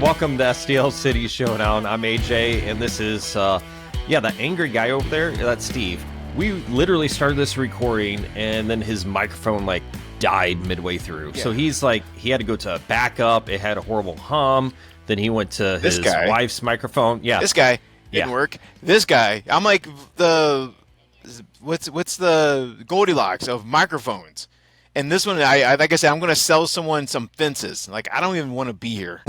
Welcome to STL City Showdown. I'm AJ, and this is, the angry guy over there. That's Steve. We literally started this recording, and then his microphone, died midway through. Yeah. So he's he had to go to backup. It had a horrible hum. Then he went to his wife's microphone. Yeah. This guy didn't work. This guy, I'm like what's the Goldilocks of microphones? And this one, I like I said, I'm going to sell someone some fences. I don't even want to be here.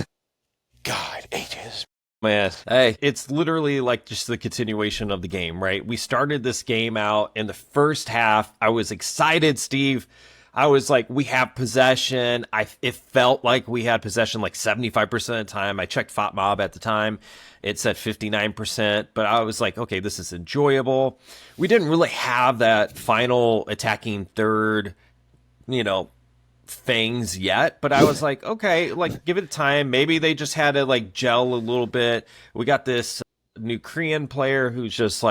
God, ages. Man, hey, it's literally just the continuation of the game, right? We started this game out in the first half. I was excited, Steve. I was like, we have possession. It felt like we had possession 75% of the time. I checked FotMob at the time. It said 59%, but I was like, okay, this is enjoyable. We didn't really have that final attacking third, things yet, but I was like, okay, give it time. Maybe they just had to gel a little bit. We got this new Korean player who's just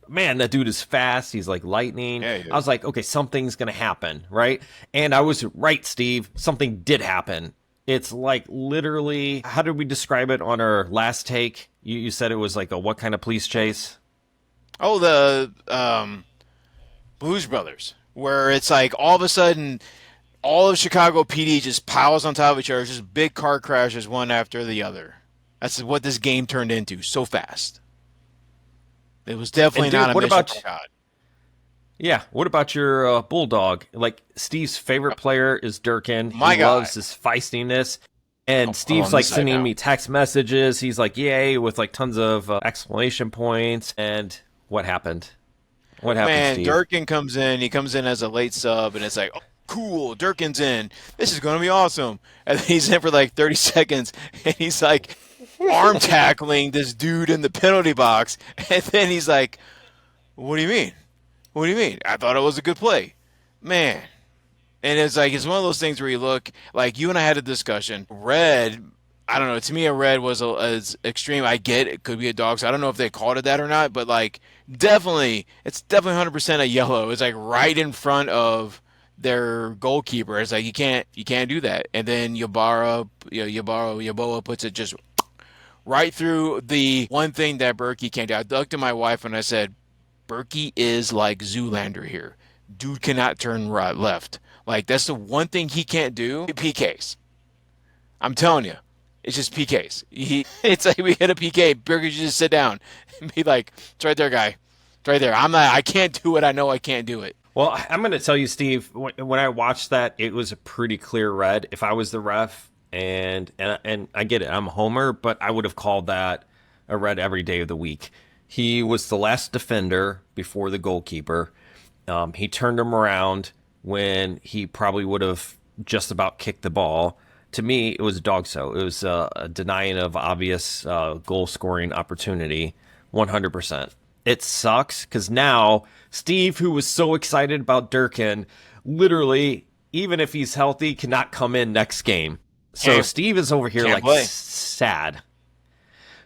man, that dude is fast. He's like lightning. Yeah, I was like, okay, something's gonna happen, right? And I was right, Steve. Something did happen. It's literally, how did we describe it on our last take? You said it was a what kind of police chase? Oh, the Blues Brothers, where it's all of a sudden all of Chicago PD just piles on top of each other, just big car crashes one after the other. That's what this game turned into so fast. It was definitely not a mission from God. Yeah, what about your Bulldog? Steve's favorite player is Durkin. My he guy loves his feistiness. And Steve's sending me text messages. He's yay, with tons of exclamation points. And what happened? What happened, Man, Steve? Durkin comes in. He comes in as a late sub, and it's oh, cool, Durkin's in. This is going to be awesome. And then he's in for 30 seconds, and he's arm tackling this dude in the penalty box. And then he's like, what do you mean? What do you mean? I thought it was a good play. Man. And it's it's one of those things where you look, you and I had a discussion. Red, I don't know, to me a red was as extreme. I get it could be a dog, so I don't know if they called it that or not, but definitely, it's definitely 100% a yellow. It's right in front of their goalkeeper. It's you can't do that. And then Yeboah puts it just right through the one thing that Berkey can't do. I looked at my wife and I said, Berkey is like Zoolander here. Dude cannot turn right, left. That's the one thing he can't do. PKs. I'm telling you, it's just PKs. It's we hit a PK. Berkey should just sit down and be it's right there, guy. It's right there. I can't do it. I know I can't do it. Well, I'm going to tell you, Steve, when I watched that, it was a pretty clear red. If I was the ref, and I get it, I'm a homer, but I would have called that a red every day of the week. He was the last defender before the goalkeeper. He turned him around when he probably would have just about kicked the ball. To me, it was a dog so. It was a denying of obvious goal-scoring opportunity, 100%. It sucks because now Steve, who was so excited about Durkin, literally, even if he's healthy, cannot come in next game. So Steve is over here sad.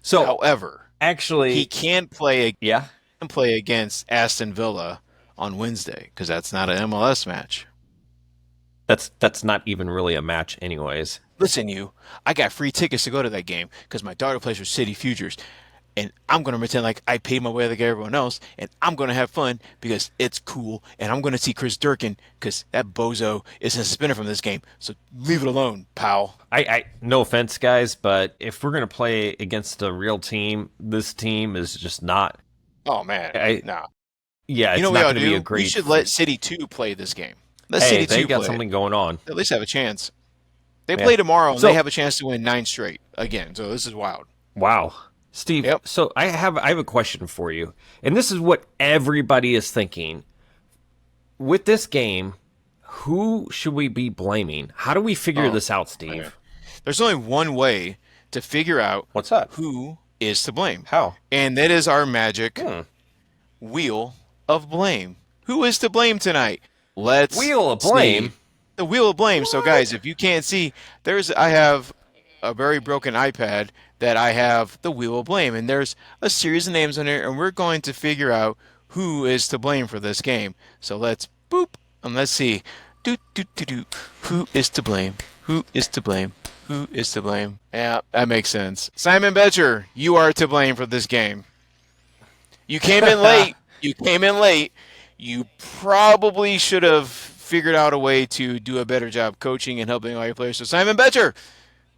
So, however, actually, he can play. Play against Aston Villa on Wednesday because that's not an MLS match. That's not even really a match, anyways. Listen, I got free tickets to go to that game because my daughter plays for City Futures. And I'm going to pretend I paid my way like everyone else, and I'm going to have fun because it's cool, and I'm going to see Chris Durkin because that bozo is suspended from this game. So leave it alone, pal. I no offense, guys, but if we're going to play against a real team, this team is just not. Oh, man. Nah. Yeah, it's not going to be a great. We should let City 2 play this game. Let City 2 they got something going on. At least have a chance. They play tomorrow, and they have a chance to win 9 straight again. So this is wild. Wow. Steve, So I have a question for you, and this is what everybody is thinking. With this game, who should we be blaming? How do we figure this out, Steve? Okay. There's only one way to figure out what's that? Who is to blame. How? And that is our magic wheel of blame. Who is to blame tonight? Let's Wheel of blame? See. The wheel of blame. What? So guys, if you can't see, I have a very broken iPad that I have the wheel of blame, and there's a series of names on here, and we're going to figure out who is to blame for this game. So let's boop, and let's see. Who is to blame? Who is to blame? Who is to blame? Yeah, that makes sense. Simon Betcher, you are to blame for this game. You came in late. You came in late. You probably should have figured out a way to do a better job coaching and helping all your players. So Simon Betcher,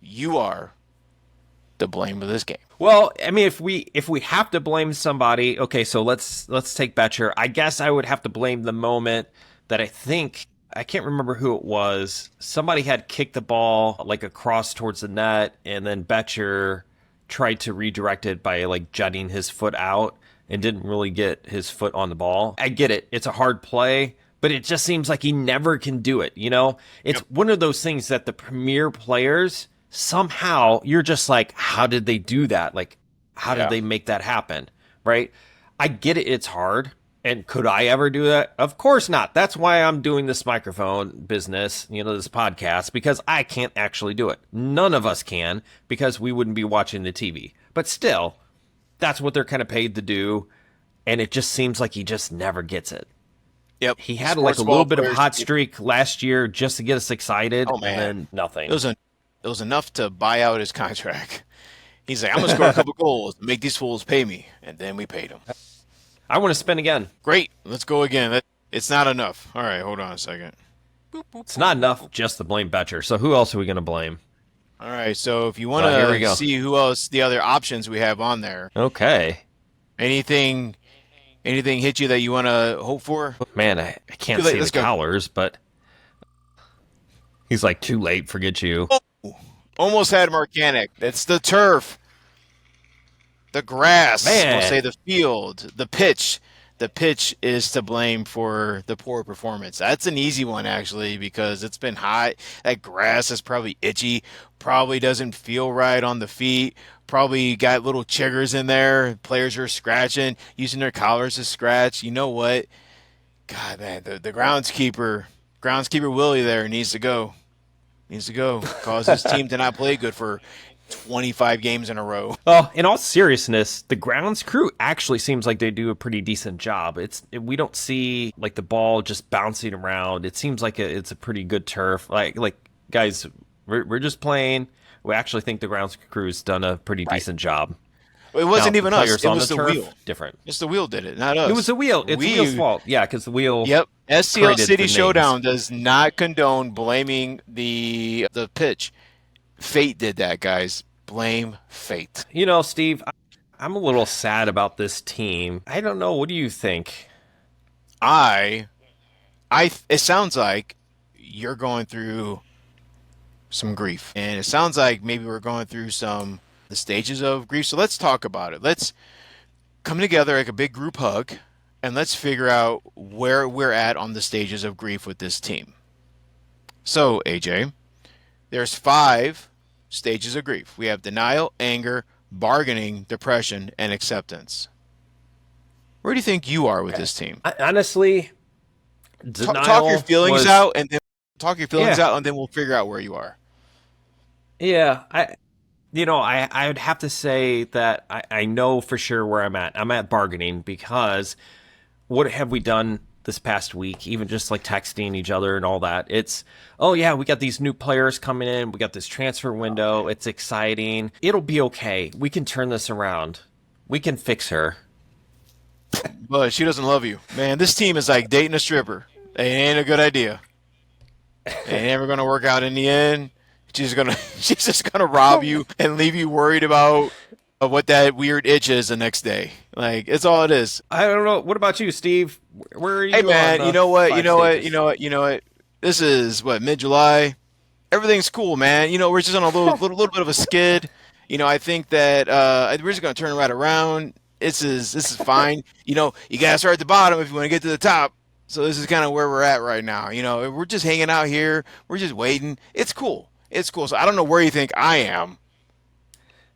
you are the blame of this game. Well, I mean, if we have to blame somebody, okay, so let's take Betcher. I guess I would have to blame the moment that I can't remember who it was. Somebody had kicked the ball like across towards the net, and then Betcher tried to redirect it by like jutting his foot out and didn't really get his foot on the ball. I get it. It's a hard play, but it just seems like he never can do it, you know? It's one of those things that the premier players somehow you're just like, how did they do that? Like, how did they make that happen? Right? I get it. It's hard. And could I ever do that? Of course not. That's why I'm doing this microphone business, this podcast, because I can't actually do it. None of us can because we wouldn't be watching the TV. But still, that's what they're kind of paid to do. And it just seems like he just never gets it. Yep. He had like a little bit of a hot streak last year just to get us excited. Oh, man. And then nothing. It was enough to buy out his contract. He's like, I'm going to score a couple goals, make these fools pay me. And then we paid him. I want to spin again. Great. Let's go again. It's not enough. All right, hold on a second. It's not enough just to blame Betcher. So who else are we going to blame? All right, so if you want to see who else, the other options we have on there. Okay. Anything hit you that you want to hope for? Man, I can't see the colors, but he's like, too late, forget you. Oh, almost had Marcanic. It's the turf. The grass, Man. we'll say the field, the pitch. The pitch is to blame for the poor performance. That's an easy one, actually, because it's been hot. That grass is probably itchy, probably doesn't feel right on the feet, probably got little chiggers in there. Players are scratching, using their collars to scratch. You know what? God, man, the groundskeeper Willie there needs to go. Cause his team to not play good for 25 games in a row. Well, in all seriousness, the grounds crew actually seems like they do a pretty decent job. We don't see like the ball just bouncing around. It seems like it's a pretty good turf. Like guys, we're just playing. We actually think the grounds crew's done a pretty decent job. It wasn't even us. It was the turf, wheel. Different. It's the wheel did it, not us. It was the wheel. It's the wheel's fault. Yeah, because the wheel. Yep. STL City Showdown does not condone blaming the pitch. Fate did that, guys. Blame fate. Steve, I'm a little sad about this team. I don't know. What do you think? It sounds like you're going through some grief, and it sounds like maybe we're going through the stages of grief. So let's talk about it. Let's come together like a big group hug, and let's figure out where we're at on the stages of grief with this team. So, AJ, there's 5 stages of grief. We have denial, anger, bargaining, depression, and acceptance. Where do you think you are with this team? Honestly, denial. Talk your feelings out, and then we'll figure out where you are. Yeah, I would have to say that I know for sure where I'm at. I'm at bargaining because what have we done this past week? Even just like texting each other and all that. It's, oh yeah, we got these new players coming in. We got this transfer window. It's exciting. It'll be okay. We can turn this around. We can fix her. But she doesn't love you. Man, this team is like dating a stripper. It ain't a good idea. It ain't ever going to work out in the end. She's just gonna rob you and leave you worried about what that weird itch is the next day. Like, it's all it is. I don't know. What about you, Steve? Where are you? Hey man, you know what? This is mid-July. Everything's cool, man. We're just on a little bit of a skid. I think that we're just gonna turn right around. This is fine. You gotta start at the bottom if you want to get to the top. So this is kind of where we're at right now. We're just hanging out here. We're just waiting. It's cool. So I don't know where you think I am.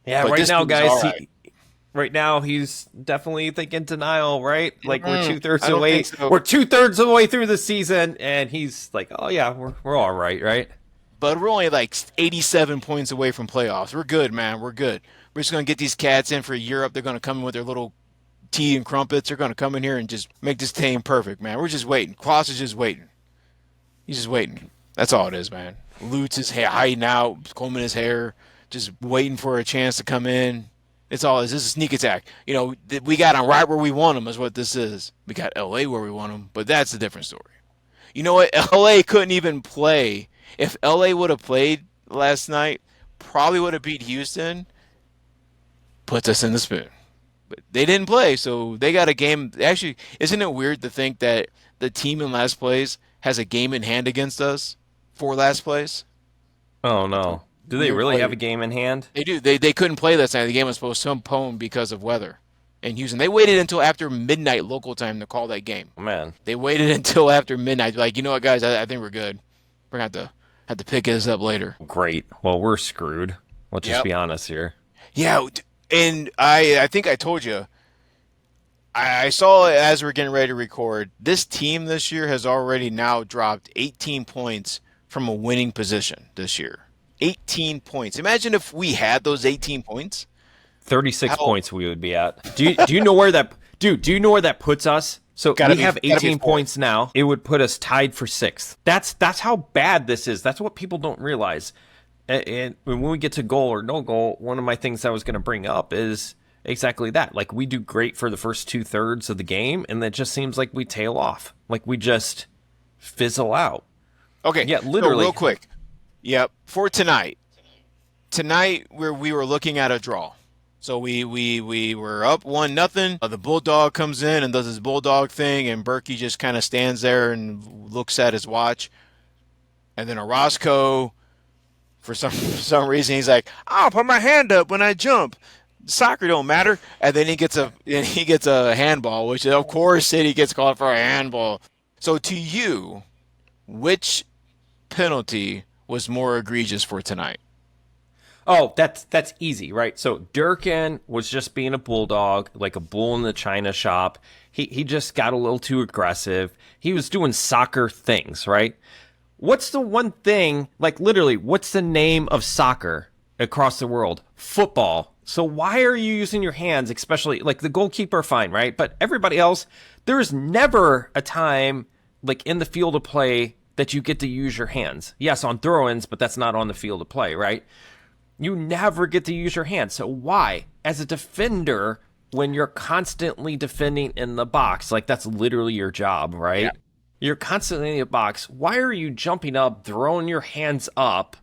Yeah, right now, guys. Right now, he's definitely thinking denial. Right, like we're 2/3 away. So. We're 2/3 of the way through the season, and he's like, "Oh yeah, we're all right, right?" But we're only like 87 points away from playoffs. We're good, man. We're good. We're just gonna get these cats in for Europe. They're gonna come in with their little tea and crumpets. They're gonna come in here and just make this team perfect, man. We're just waiting. Klaus is just waiting. He's just waiting. That's all it is, man. Lutz is hiding out, combing his hair, just waiting for a chance to come in. It's all this is a sneak attack. We got him right where we want him is what this is. We got LA where we want him, but that's a different story. You know what? LA couldn't even play. If LA would have played last night, probably would have beat Houston, puts us in the spoon. But they didn't play, so they got a game. Actually, isn't it weird to think that the team in last place has a game in hand against us for last place? Oh It's a no. Do they weird really have play. a game in hand? They do. They couldn't play last night. The game was postponed because of weather in Houston. They waited until after midnight local time to call that game. Oh, man, They waited until after midnight. Like, you know what, guys? I think we're good. We're gonna have to pick this up later. great. Well, we're screwed. Let's just Yep. be honest here. Yeah, and I think I told you. I saw it as we're getting ready to record. This team this year has already now dropped 18 points from a winning position this year. 18 points. Imagine if we had those 18 points. 36 How points we would be at. Do you know where that dude, do you know where that puts us? So we have gotta be 18 fourth. points now. It would put us tied for 6th. That's how bad this is. That's what people don't realize. And when we get to goal or no goal, one of my things I was going to bring up is exactly that. Like we do great for the first 2/3 of the game, and it just seems like we tail off. Like we just fizzle out. Okay, Yeah, so literally. real quick. Yep, for tonight. Tonight we were looking at a draw. So we were up 1-0. The Bulldog comes in and does his Bulldog thing, and Berkey just kind of stands there and looks at his watch. And then Orozco, for some for some reason, he's like, "I'll put my hand up when I jump. Soccer don't matter." And then he gets a handball, which of course City gets called for a handball. So to you, which penalty was more egregious for tonight? Oh, that's easy, right? So Durkin was just being a bulldog, like a bull in the china shop. He just got a little too aggressive. He was doing soccer things, right? What's the one thing, like literally, what's the name of soccer across the world? Football. So why are you using your hands, especially like the goalkeeper, fine, right? But everybody else, there is never a time like in the field of play that you get to use your hands. Yes, on throw-ins, but that's not on the field of play, right? You never get to use your hands. So why? As a defender, when you're constantly defending in the box, like that's literally your job, Yeah. right? You're constantly in the box. Why are you jumping up, throwing your hands up,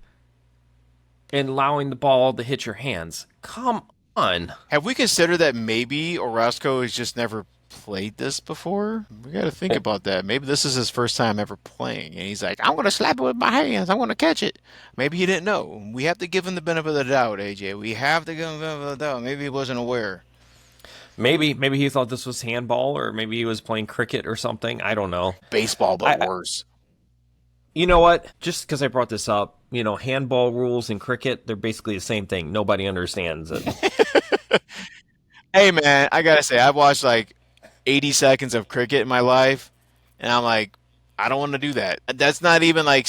and allowing the ball to hit your hands? Come on. Have we considered that maybe Orozco has just never played this before? We got to think about that. Maybe this is his first time ever playing, and he's like, "I'm gonna slap it with my hands. I'm gonna catch it." Maybe he didn't know. We have to give him the benefit of the doubt, AJ. We have to give him the benefit of the doubt. Maybe he wasn't aware. Maybe he thought this was handball, or maybe he was playing cricket or something. I don't know. Baseball, I, but I worse. you know what? Just because I brought this up, handball rules and cricket, they're basically the same thing. Nobody understands it. Hey, man, I gotta say, I've watched like 80 seconds of cricket in my life, and I'm like, I don't want to do that. That's not even like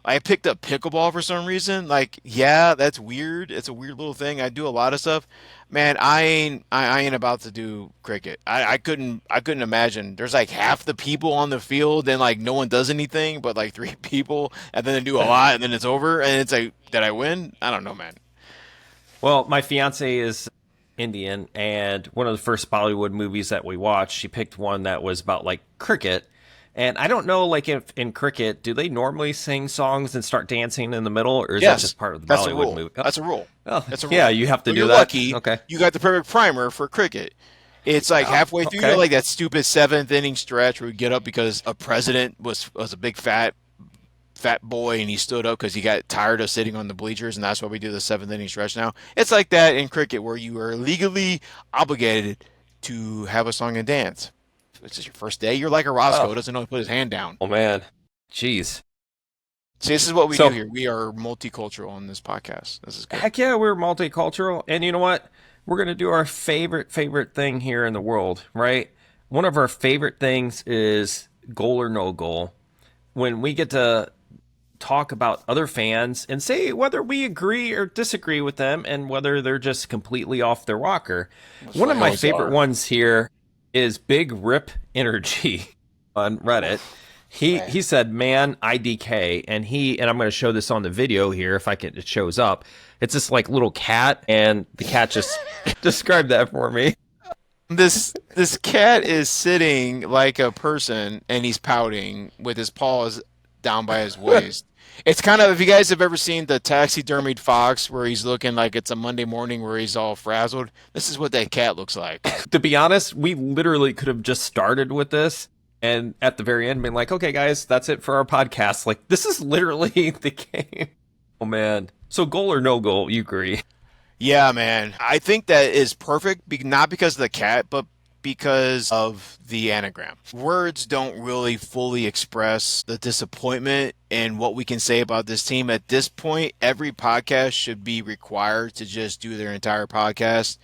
I picked up pickleball for some reason. Like, yeah, that's weird. It's a weird little thing. I do a lot of stuff. Man, I ain't about to do cricket. I couldn't imagine. There's like half the people on the field and like no one does anything but like three people and then they do a lot and then it's over and it's like, did I win? I don't know, man. Well, my fiance is Indian, and one of the first Bollywood movies that we watched, she picked one that was about like cricket. And I don't know, like if in cricket, do they normally sing songs and start dancing in the middle, or is that Yes, just part of the that's a Bollywood rule. movie? That's a rule. Oh, That's a yeah, rule. you have to So do you're that. lucky Okay. you got the perfect primer for cricket. It's like halfway through, Okay. like that stupid seventh inning stretch where we get up because a president was a big fat boy and he stood up because he got tired of sitting on the bleachers and that's why we do the seventh inning stretch now. It's like that in cricket where you are legally obligated to have a song and dance. If it's just your first day, you're like a Roscoe, Oh, doesn't know how to put his hand down. oh man. Jeez. See, this is what we do So, here. We are multicultural on this podcast. This is good. heck yeah, we're multicultural. And you know what? We're going to do our favorite thing here in the world, right? One of our favorite things is goal or no goal. When we get to talk about other fans and say whether we agree or disagree with them and whether they're just completely off their rocker. Most One of like my always favorite are. ones here is Big Rip Energy on Reddit. He said, "Man, IDK," and I'm going to show this on the video here if it shows up. It's this like little cat, and the cat just described that for me. This cat is sitting like a person and he's pouting with his paws down by his waist. It's kind of, if you guys have ever seen the taxidermied fox where he's looking like it's a Monday morning where he's all frazzled, this is what that cat looks like. To be honest, we literally could have just started with this and at the very end been like, "Okay, guys, that's it for our podcast." Like this is literally the game. Oh man. So goal or no goal? You agree? Yeah, man. I think that is perfect, not because of the cat, but because of the anagram. Words don't really fully express the disappointment and what we can say about this team. At this point, every podcast should be required to just do their entire podcast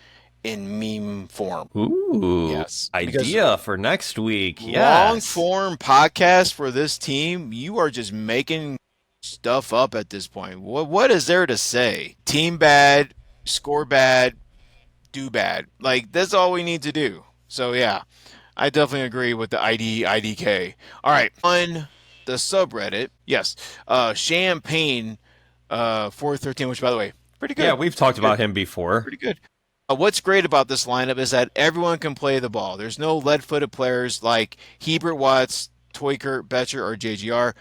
in meme form. Ooh, Yes. Because idea for next week. long Yes. form podcast for this team, you are just making stuff up at this point. What is there to say? Team bad, score bad, do bad. Like that's all we need to do. So yeah, I definitely agree with the IDK. All right, on the subreddit, yes, Champagne 413, which by the way, pretty Yeah, good. we've talked Good. about him before. Pretty good. What's great about this lineup is that everyone can play the ball. There's no lead-footed players like Hebert, Watts, Toykert, Betcher, or JGR.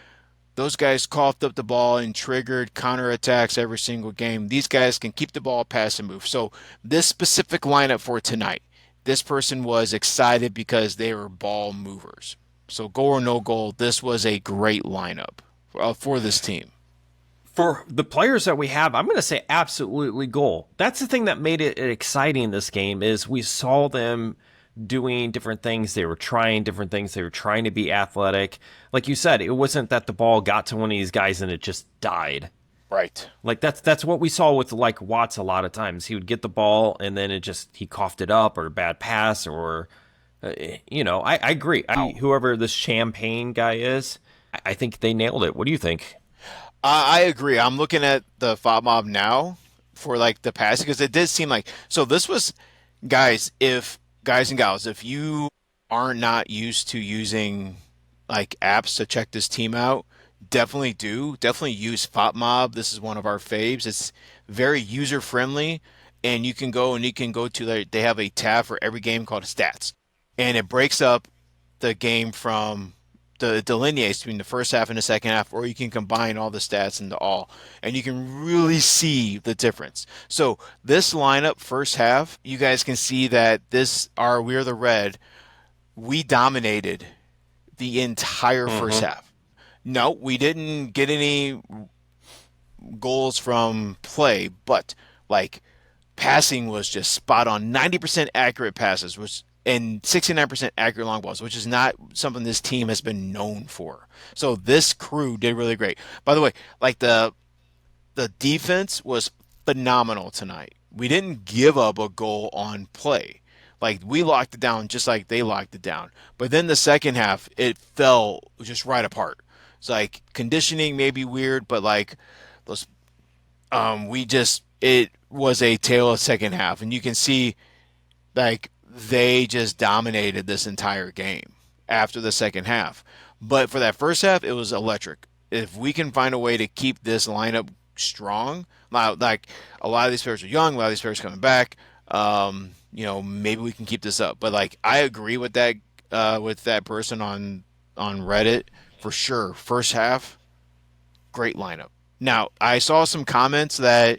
Those guys coughed up the ball and triggered counterattacks every single game. These guys can keep the ball, pass, and move. So this specific lineup for tonight, this person was excited because they were ball movers. So goal or no goal, this was a great lineup for this team. For the players that we have, I'm going to say absolutely goal. That's the thing that made it exciting this game is we saw them doing different things. They were trying different things. They were trying to be athletic. Like you said, it wasn't that the ball got to one of these guys and it just died. Right. Like that's what we saw with like Watts a lot of times. He would get the ball and then he coughed it up or a bad pass or I agree. Whoever this Champagne guy is, I think they nailed it. What do you think? I agree. I'm looking at the FOB mob now for like the passing because it did seem like so this was guys and gals, if you are not used to using like apps to check this team out, definitely do. Definitely use FOTMob. This is one of our faves. It's very user friendly, and you can go to they have a tab for every game called stats, and it breaks up the game from the delineates between the first half and the second half, or you can combine all the stats into all, and you can really see the difference. So this lineup, first half, you guys can see that We're the Red, we dominated the entire first Mm-hmm. half. No, we didn't get any goals from play, but like passing was just spot on. 90% accurate passes, which and 69% accurate long balls, which is not something this team has been known for. So this crew did really great. By the way, like the defense was phenomenal tonight. We didn't give up a goal on play. Like we locked it down just like they locked it down. But then the second half, it fell just right apart. It's like conditioning may be weird, but like those we just it was a tale of second half, and you can see like they just dominated this entire game after the second half. But for that first half, it was electric. If we can find a way to keep this lineup strong, like a lot of these players are young, a lot of these players coming back. Maybe we can keep this up. But like I agree with that person on Reddit for sure. First half, great lineup. Now I saw some comments that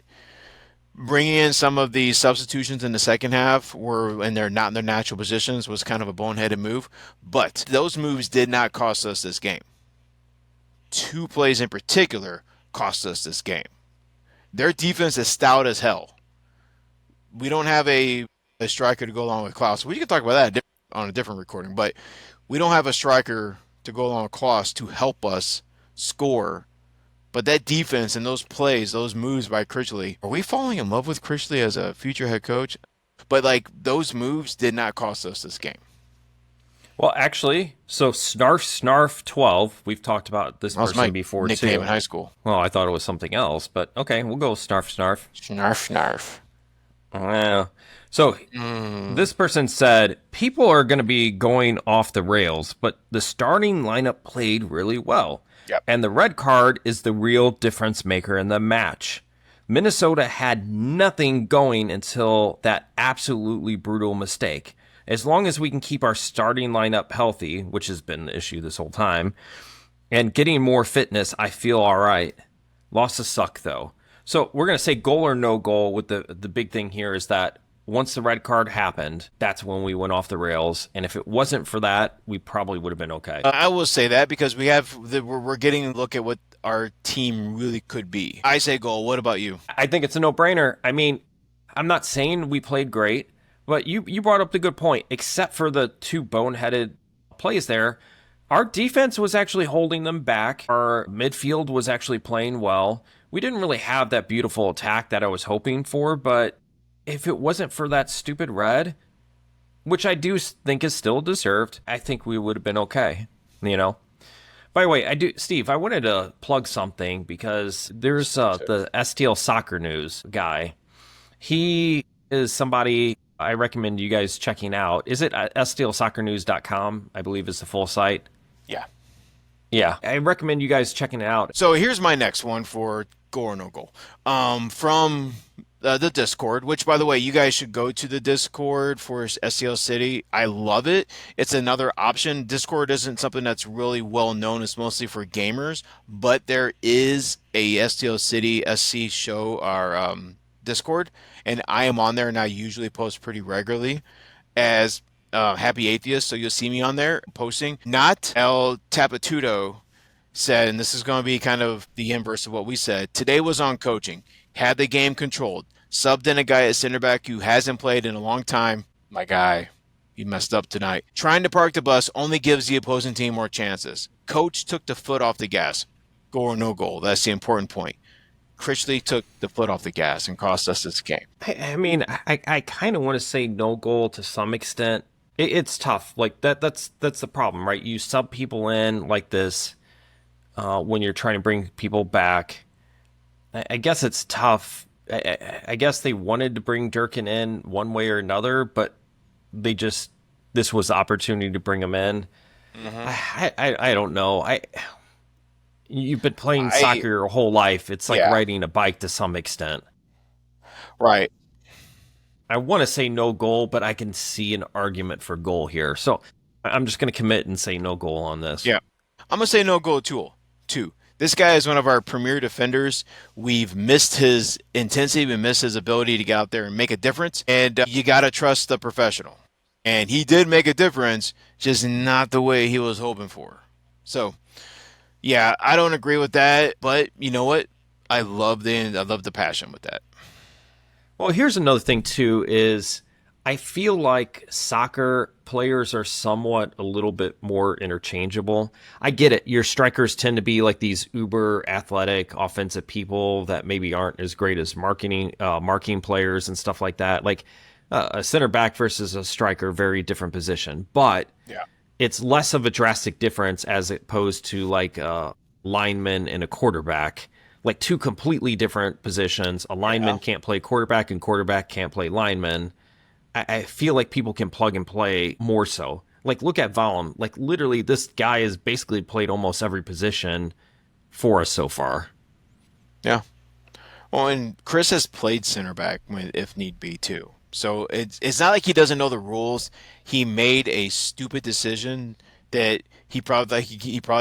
bringing in some of the substitutions in the second half were and they're not in their natural positions was kind of a boneheaded move, but those moves did not cost us this game. Two plays in particular cost us this game. Their defense is stout as hell. We don't have a striker to go along with Klaus. We can talk about that on a different recording, but we don't have a striker to go along with Klaus to help us score. But that defense and those plays, those moves by Critchley, are we falling in love with Critchley as a future head coach? But like those moves did not cost us this game. Well, actually, so Snarf 12, we've talked about this That was my person before nickname too. in high school. Well, I thought it was something else, but okay, we'll go with Snarf. Snarf, snarf. Uh, so Mm, this person said people are going to be going off the rails, but the starting lineup played really well. yep. And the red card is the real difference maker in the match. Minnesota had nothing going until that absolutely brutal mistake. As long as we can keep our starting lineup healthy, which has been the issue this whole time, and getting more fitness, I feel all right. Lost to suck though. So we're gonna say goal or no goal. With the big thing here is that once the red card happened, that's when we went off the rails. And if it wasn't for that, we probably would have been okay. I will say that because we're getting a look at what our team really could be. I say goal. What about you? I think it's a no brainer. I mean, I'm not saying we played great, but you brought up the good point. Except for the two boneheaded plays there, our defense was actually holding them back. Our midfield was actually playing well. We didn't really have that beautiful attack that I was hoping for, but if it wasn't for that stupid red, which I do think is still deserved, I think we would have been okay. You know. By the way, I do, Steve. I wanted to plug something because there's the STL Soccer News guy. He is somebody I recommend you guys checking out. Is it stlsoccernews.com? I believe is the full site. Yeah. Yeah, I recommend you guys checking it out. So here's my next one for goal or no goal. From the Discord, which by the way, you guys should go to the Discord for STL City. I love it. It's another option. Discord isn't something that's really well known. It's mostly for gamers, but there is a STL City SC show or Discord, and I am on there, and I usually post pretty regularly as Happy Atheist. So you'll see me on there posting. Not El Tapatudo said, and this is going to be kind of the inverse of what we said. Today was on coaching, had the game controlled, subbed in a guy at center back who hasn't played in a long time. My guy, he messed up tonight. Trying to park the bus only gives the opposing team more chances. Coach took the foot off the gas. Goal or no goal. That's the important point. Critchley took the foot off the gas and cost us this game. I mean, I kind of want to say no goal to some extent. It's tough. Like that's the problem, right? You sub people in like this when you're trying to bring people back. I guess it's tough. I guess they wanted to bring Durkin in one way or another, but they just this was the opportunity to bring him in. Mm-hmm. I don't know. You've been playing I soccer your whole life. It's like Yeah, riding a bike to some extent. right. I want to say no goal, but I can see an argument for goal here. So I'm just going to commit and say no goal on this. Yeah. I'm gonna say no goal tool. Two. This guy is one of our premier defenders. We've missed his intensity, we missed his ability to get out there and make a difference. And you gotta trust the professional. And he did make a difference, just not the way he was hoping for. So yeah, I don't agree with that, but you know what? I love the passion with that. Well, here's another thing too is I feel like soccer players are somewhat a little bit more interchangeable. I get it. Your strikers tend to be like these uber athletic offensive people that maybe aren't as great as marking players and stuff like that. Like a center back versus a striker, very different position. But Yeah. it's less of a drastic difference as opposed to like a lineman and a quarterback, like two completely different positions. A Yeah. lineman can't play quarterback and quarterback can't play lineman. I feel like people can plug and play more so. Like look at Valum. Like literally this guy has basically played almost every position for us so far. Yeah. Well, and Chris has played center back when, if need be too. So it's not like he doesn't know the rules. He made a stupid decision that he probably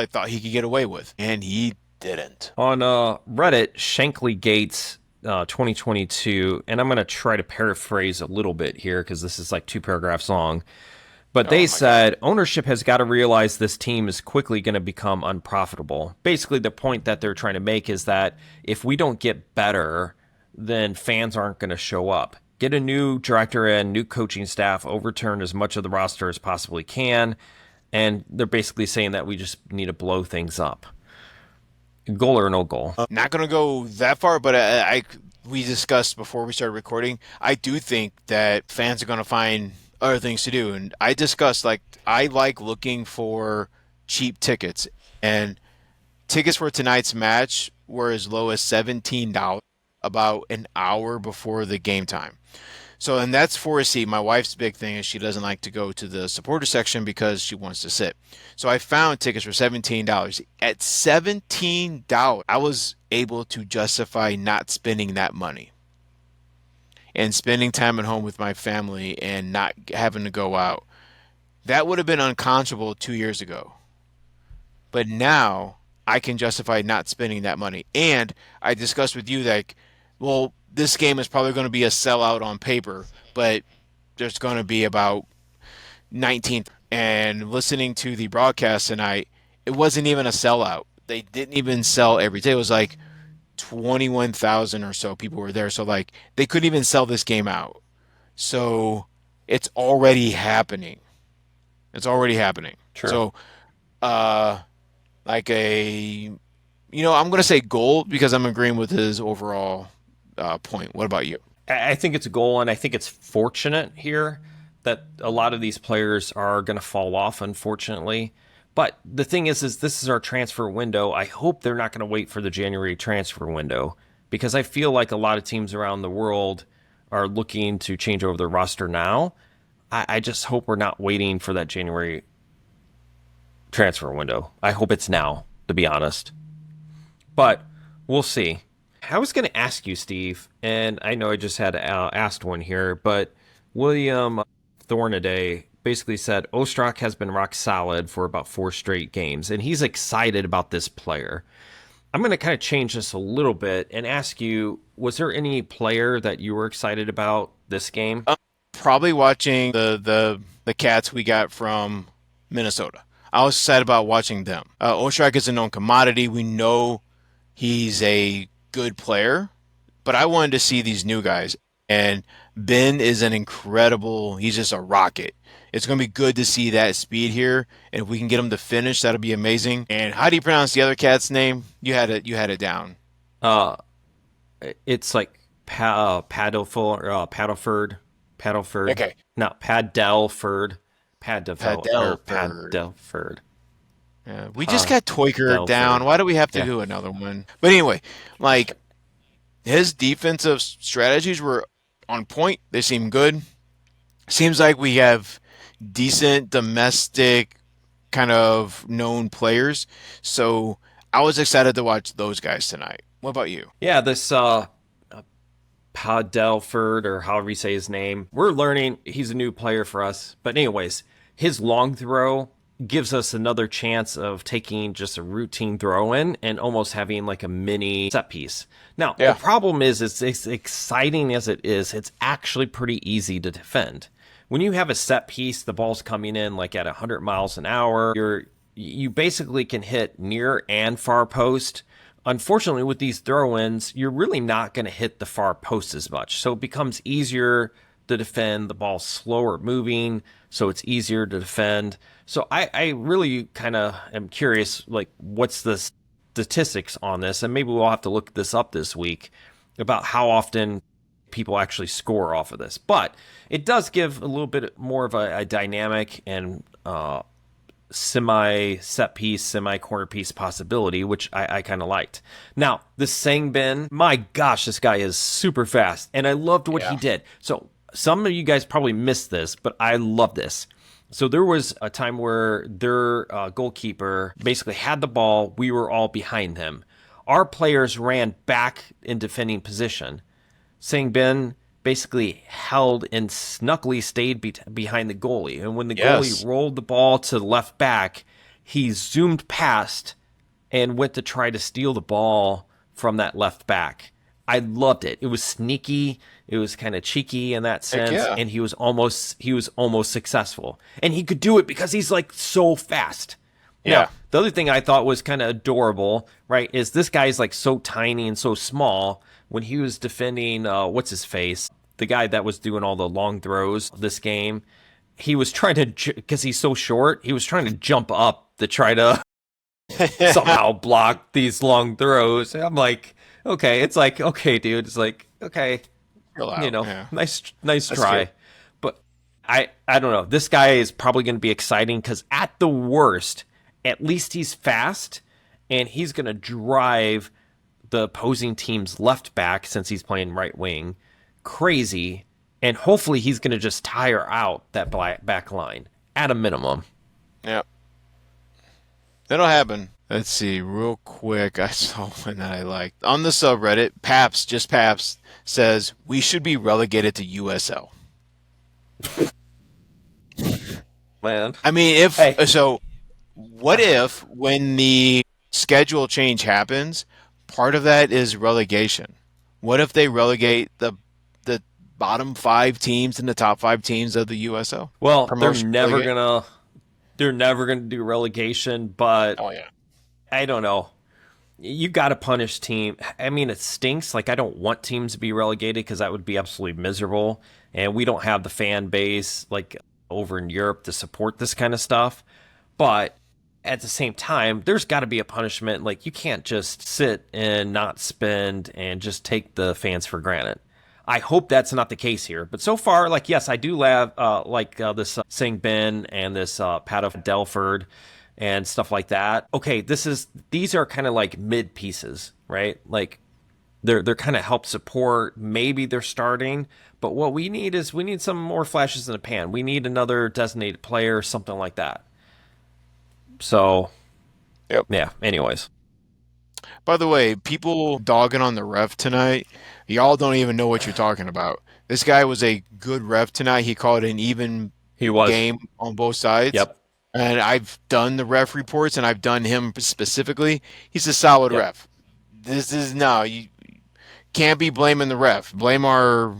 thought he could get away with, and he didn't. On Reddit, Shankly Gates 2022, and I'm going to try to paraphrase a little bit here because this is like two paragraphs long. But Oh they my God. said ownership has got to realize this team is quickly going to become unprofitable. Basically, the point that they're trying to make is that if we don't get better, then fans aren't going to show up. Get a new director and new coaching staff, overturn as much of the roster as possibly can. And they're basically saying that we just need to blow things up. Goal or no goal? Not gonna go that far, but we discussed before we started recording. I do think that fans are gonna find other things to do, and I discussed like I like looking for cheap tickets, and tickets for tonight's match were as low as $17 about an hour before the game time. So, and that's for a seat. My wife's big thing is she doesn't like to go to the supporter section because she wants to sit. So I found tickets for $17. At $17, I was able to justify not spending that money and spending time at home with my family and not having to go out. That would have been unconscionable 2 years ago. But now I can justify not spending that money. And I discussed with you that, well, this game is probably going to be a sellout on paper, but there's going to be about 19. And listening to the broadcast tonight, it wasn't even a sellout. They didn't even sell every day. It was like 21,000 or so people were there. So, like, they couldn't even sell this game out. So, it's already happening. It's already happening. Sure. So, uh, like I'm going to say gold because I'm agreeing with his overall point. What about you? I think it's a goal, and I think it's fortunate here that a lot of these players are going to fall off, unfortunately. But the thing is this is our transfer window. I hope they're not going to wait for the January transfer window because I feel like a lot of teams around the world are looking to change over their roster now. I just hope we're not waiting for that January transfer window. I hope it's now, to be honest. But we'll see. I was going to ask you, Steve, and I know I just had asked one here, but William Thornaday basically said Ostrak has been rock solid for about 4 straight games, and he's excited about this player. I'm going to kind of change this a little bit and ask you, was there any player that you were excited about this game? Probably watching the cats we got from Minnesota. I was excited about watching them. Ostrak is a known commodity. We know he's a good player, but I wanted to see these new guys. And Ben is an incredible, he's just a rocket. It's going to be good to see that speed here. And if we can get him to finish, that'll be amazing. And how do you pronounce the other cat's name? You had it down. Uh, it's like Paddleford, Okay. not Padelford. Padelford, Yeah, we just got Toiker down. Padelford. Why do we have to Yeah. do another one? But anyway, like his defensive strategies were on point. They seem good. Seems like we have decent domestic kind of known players. So I was excited to watch those guys tonight. What about you? Yeah, this Padelford, or however you say his name. We're learning he's a new player for us. But anyways, his long throw gives us another chance of taking just a routine throw in and almost having like a mini set piece. Now, the Yeah. problem is it's as exciting as it is, it's actually pretty easy to defend. When you have a set piece, the ball's coming in like at 100 miles an hour. You basically can hit near and far post. Unfortunately, with these throw-ins, you're really not going to hit the far post as much. So it becomes easier to defend. The ball's slower moving, so it's easier to defend. So I really kind of am curious, like, what's the statistics on this? And maybe we'll have to look this up this week about how often people actually score off of this. But it does give a little bit more of a dynamic and semi set piece, semi corner piece possibility, which I kind of liked. Now, the Sangbin, my gosh, this guy is super fast, and I loved what he Yeah. did. So some of you guys probably missed this, but I love this. So there was a time where their goalkeeper basically had the ball. We were all behind him. Our players ran back in defending position. Sangbin basically held and snuckily stayed behind the goalie. And when the Yes. goalie rolled the ball to the left back, he zoomed past and went to try to steal the ball from that left back. I loved it. It was sneaky. It was kind of cheeky in that Heck sense, yeah. and he was almost successful. And he could do it because he's like so fast. Now, Yeah. the other thing I thought was kind of adorable, right, is this guy's like so tiny and so small. When he was defending, what's his face, the guy that was doing all the long throws this game, he was trying to, because he's so short, he was trying to jump up to try to somehow block these long throws. And I'm like, okay, it's like, okay, dude, it's like, okay, Chill out. Yeah. nice That's try. cute. But I don't know. This guy is probably going to be exciting because at the worst, at least he's fast and he's going to drive the opposing team's left back, since he's playing right wing, crazy, and hopefully he's going to just tire out that back line at a minimum. Yeah, that'll happen. Let's see, real quick. I saw one that I liked on the subreddit. Paps, just Paps, says we should be relegated to USL. Man, I mean, if hey, so, what if when the schedule change happens, part of that is relegation? What if they relegate the bottom five teams and the top five teams of the USL well, promotion relegate? they're never gonna do relegation, but Oh yeah. I don't know. You got to punish team. I mean, it stinks. Like I don't want teams to be relegated because that would be absolutely miserable, and we don't have the fan base like over in Europe to support this kind of stuff. But at the same time, there's got to be a punishment. Like you can't just sit and not spend and just take the fans for granted. I hope that's not the case here. But so far, like yes, I do this Sing Ben and this Pat of Delford and stuff like that. Okay, these are kind of like mid pieces, right? Like they're kind of help support. Maybe they're starting, but what we need some more flashes in the pan. We need another designated player, something like that. So Yep. yeah. Anyways, By the way, people dogging on the ref tonight, y'all don't even know what you're talking about. This guy was a good ref tonight. He called an even he was. game on both sides. Yep. And I've done the ref reports and I've done him specifically. He's a solid Yep. ref. This is no, you can't be blaming the ref. Blame our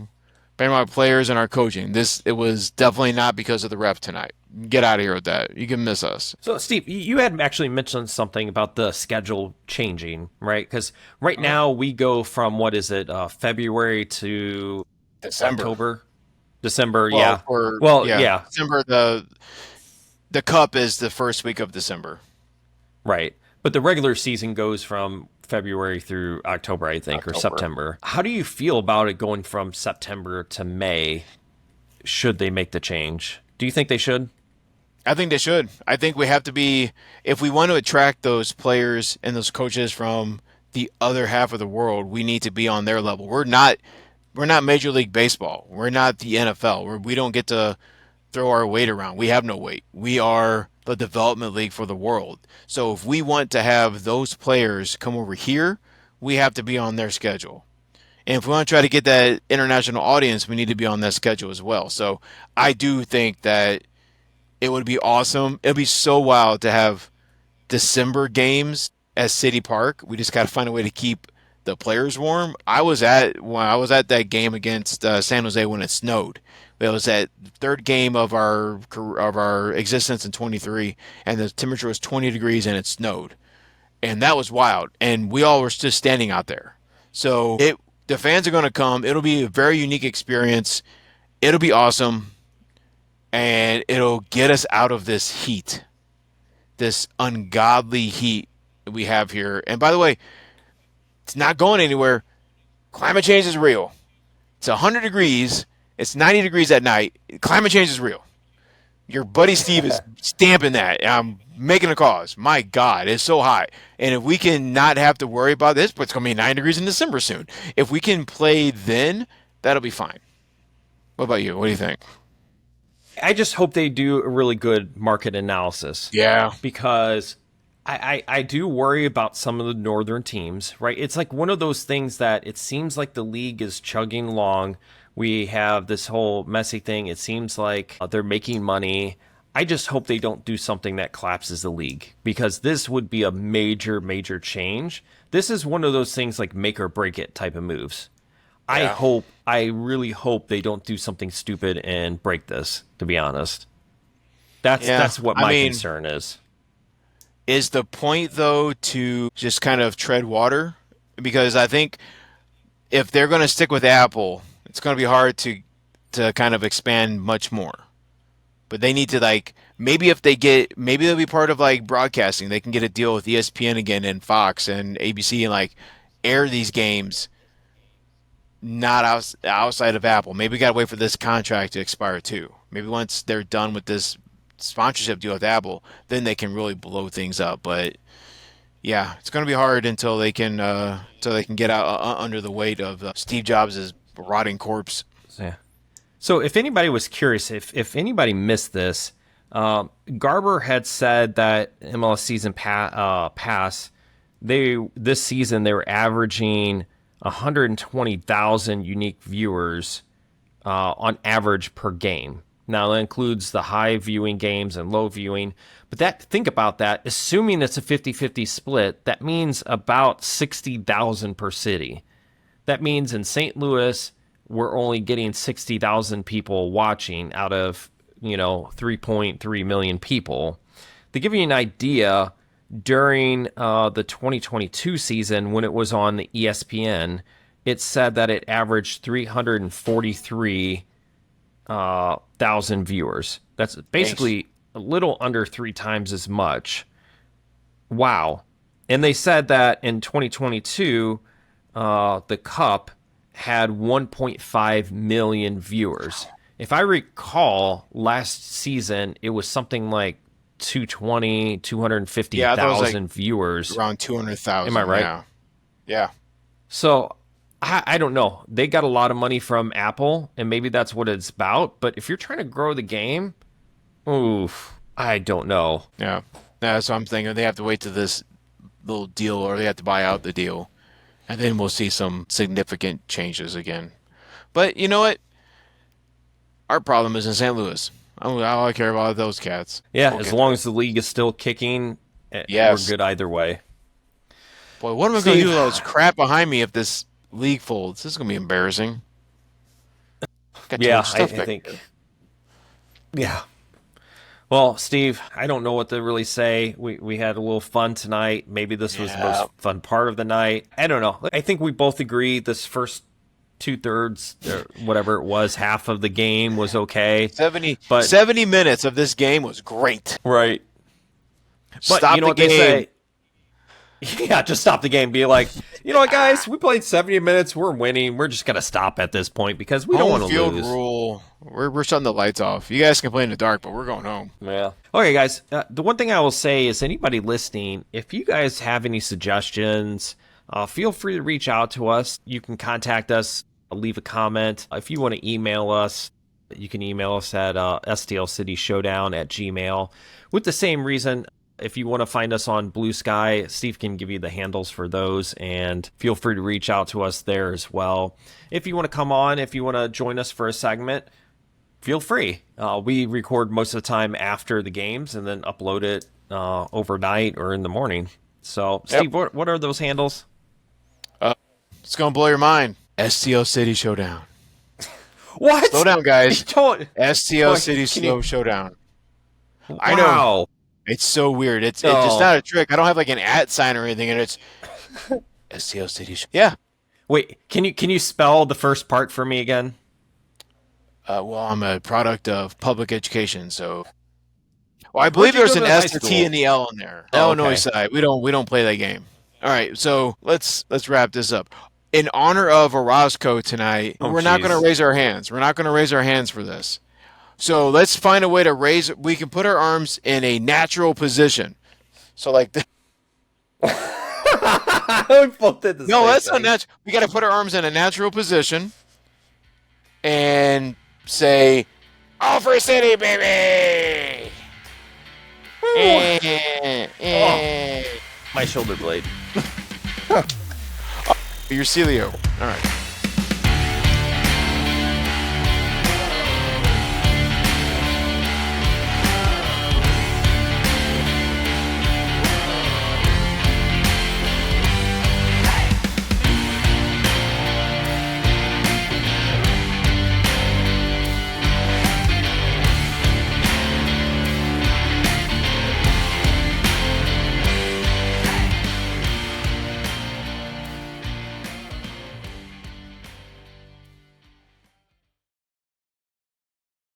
players and our coaching. This it was definitely not because of the ref tonight. Get out of here with that. You can miss us. So, Steve, you had actually mentioned something about the schedule changing, right? Because right now we go from what is it, February to December. October, December, Well, yeah. for Well, yeah, yeah, December the cup is the first week of December. right. But the regular season goes from February through October, I think, or October. September. How do you feel about it going from September to May? Should they make the change? Do you think they should? I think they should. I think we have to be if we want to attract those players and those coaches from the other half of the world, we need to be on their level. We're not Major League Baseball. We're not the NFL. We don't get to throw our weight around. We have no weight. We are the development league for the world. So if we want to have those players come over here, we have to be on their schedule. And if we want to try to get that international audience, we need to be on that schedule as well. So I do think that it would be awesome. It'd be so wild to have December games at City Park. We just got to find a way to keep the players warm. I was at that game against San Jose when it snowed. It was that third game of our existence in 23, and the temperature was 20 degrees and it snowed, and that was wild. And we all were just standing out there. So the fans are going to come. It'll be a very unique experience. It'll be awesome, and it'll get us out of this heat, this ungodly heat that we have here. And by the way, it's not going anywhere. Climate change is real. It's 100 degrees. It's 90 degrees at night. Climate change is real. Your buddy Steve is stamping that. I'm making a cause. My God, it's so hot. And if we can not have to worry about this, but it's going to be 9 degrees in December soon. If we can play then, that'll be fine. What about you? What do you think? I just hope they do a really good market analysis Yeah. because I do worry about some of the northern teams, right? It's like one of those things that it seems like the league is chugging along. We have this whole messy thing. It seems like they're making money. I just hope they don't do something that collapses the league because this would be a major, major change. This is one of those things like make or break it type of moves. Yeah. I really hope they don't do something stupid and break this, to be honest. That's Yeah. that's what I my mean, concern is. is the point though to just kind of tread water? Because I think if they're going to stick with Apple, it's going to be hard to kind of expand much more. But they need to like maybe they'll be part of like broadcasting. They can get a deal with ESPN again and Fox and ABC and like air these games not outside of Apple. Maybe we got to wait for this contract to expire too. Maybe once they're done with this sponsorship deal with Apple, then they can really blow things up. But yeah, it's going to be hard until they can get out under the weight of Steve Jobs' rotting corpse. Yeah. So if anybody was curious, if anybody missed this, Garber had said that MLS season pass, this season they were averaging 120,000 unique viewers on average per game. Now that includes the high viewing games and low viewing. But think about that. Assuming it's a 50-50 split, that means about 60,000 per city. That means in St. Louis, we're only getting 60,000 people watching out of, 3.3 million people. To give you an idea, during the 2022 season, when it was on the ESPN, it said that it averaged 343,000 viewers. That's basically a little under 3 times as much. Wow. And they said that in 2022, the Cup had 1.5 million viewers. If I recall, last season, it was something like 250,000 viewers. Around 200,000. Am I right? Yeah. So I don't know. They got a lot of money from Apple, and maybe that's what it's about. But if you're trying to grow the game, oof, I don't know. Yeah. That's what I'm thinking. They have to wait to this little deal, or they have to buy out the deal, and then we'll see some significant changes again. But you know what? Our problem is in St. Louis. All I care about are those cats. Yeah, as long as the league is still kicking, we're good either way. Boy, what am I going to do with all this crap behind me if this league folds? This is going to be embarrassing. Yeah, I think. Yeah. Well, Steve, I don't know what to really say. We had a little fun tonight. Maybe this was the most fun part of the night. I don't know. I think we both agree this first 2/3, or whatever it was, half of the game was okay. 70 minutes of this game was great. Right. But stop the game. They say? Yeah, just stop the game. Be like, you know what, guys? We played 70 minutes. We're winning. We're just going to stop at this point because we don't want to lose. Home field rule. We're shutting the lights off. You guys can play in the dark, but we're going home. Yeah. Okay, guys. The one thing I will say is anybody listening, if you guys have any suggestions, feel free to reach out to us. You can contact us, leave a comment. If you want to email us, you can email us at stlcityshowdown@gmail. With the same reason, if you want to find us on Blue Sky, Steve can give you the handles for those, and feel free to reach out to us there as well. If you want to come on, if you want to join us for a segment, feel free. We record most of the time after the games and then upload it overnight or in the morning. So, Steve, what are those handles? It's going to blow your mind. STL City Showdown. What? Slow down, guys. STL City Showdown. Wow. I know. It's so weird. It's not a trick. I don't have like an @ sign or anything, and it's STL City Showdown. Yeah. Wait, can you spell the first part for me again? Well, I'm a product of public education, so. Well, I believe there's an S, a T, and the L in there. Illinois side. We don't play that game. All right, so let's wrap this up. In honor of Orozco tonight, we're not going to raise our hands. We're not going to raise our hands for this. So let's find a way to raise. We can put our arms in a natural position. So like this. We both did the No, that's not natural. We got to put our arms in a natural position and say, "Offer City, baby!" My shoulder blade. You're Celio. All right.